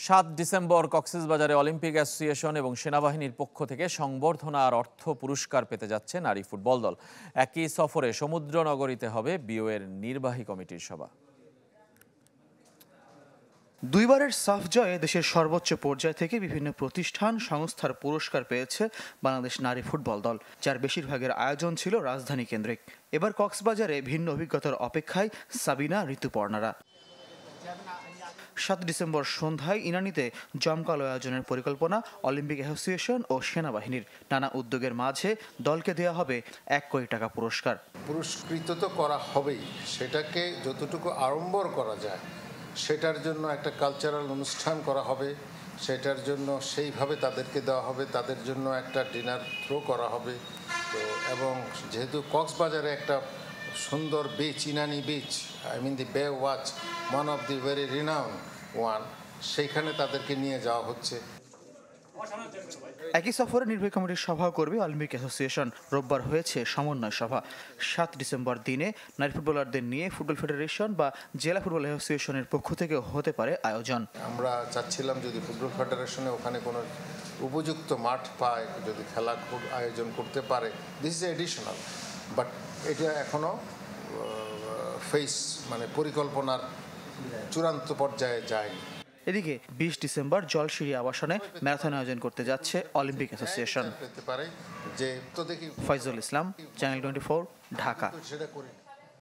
৭ December কক্সবাজারে Olympic association এবং সেনাবাহিনীর পক্ষ থেকে সংবর্ধনা আর অর্থ পুরস্কার পেতে যাচ্ছে নারী ফুটবল দল। একই সফরে সমুদ্রনগরীতে হবে বিওএর নির্বাহী কমিটির সভা। দুইবারের সাফ জয়ে দেশের সর্বোচ্চ পর্যায় থেকে বিভিন্ন প্রতিষ্ঠান সংস্থার পুরস্কার পেয়েছে বাংলাদেশ নারী ফুটবল দল, যার বেশিরভাগের আয়োজন ছিল রাজধানী কেন্দ্রিক। এবার কক্সবাজারে ভিন্ন অভিজ্ঞতার অপেক্ষায় সাবিনা, ঋতুপর্ণারা। ৭ ডিসেম্বর সন্ধ্যায় ইনানীতে জমকালো আয়োজনের পরিকল্পনা অলিম্পিক অ্যাসোসিয়েশন ও সেনাবাহিনীর। নানা উদ্যোগের মাঝে দলকে দেওয়া হবে ১ কোটি টাকা পুরস্কার। পুরস্কৃত তো করা হবেই, সেটাকে যতটুকু আড়ম্বর করা যায় সেটার জন্য একটা কালচারাল অনুষ্ঠান করা হবে, সেটার জন্য সেইভাবে তাদেরকে দেওয়া হবে, তাদের জন্য একটা ডিনার থ্রো করা হবে। তো এবং যেহেতু কক্সবাজারে একটা সুন্দর বিচ, ইনানি বিচ, দি বে watch, one of the very renowned one, সেইখানে তাদেরকে নিয়ে যাওয়া হচ্ছে। একই সফরে নির্বাহী কমিটির সভাও করবে অলিম্পিক অ্যাসোসিয়েশন। রোববার হয়েছে সমন্বয় সভা। ৭ ডিসেম্বর দিনে নারী ফুটবলারদের নিয়ে ফুটবল ফেডারেশন বা জেলা ফুটবল অ্যাসোসিয়েশনের পক্ষ থেকে হতে পারে আয়োজন। আমরা চাচ্ছিলাম যদি ফুটবল ফেডারেশনে ওখানে কোনো উপযুক্ত মাঠ পায়, যদি খেলা আয়োজন করতে পারে, দিস ইজ এডিশনাল, বাট এটা এখনো পরিকল্পনার চূড়ান্ত পর্যায়ে যায়নি। এদিকে ২০ ডিসেম্বর জলশিরি আবাসনে ম্যারাথন আয়োজন করতে যাচ্ছে অলিম্পিক অ্যাসোসিয়েশন। পেতে পারে যে তো দেখি। ফয়জুল ইসলাম, চ্যানেল 24, ঢাকা। সেটা করি।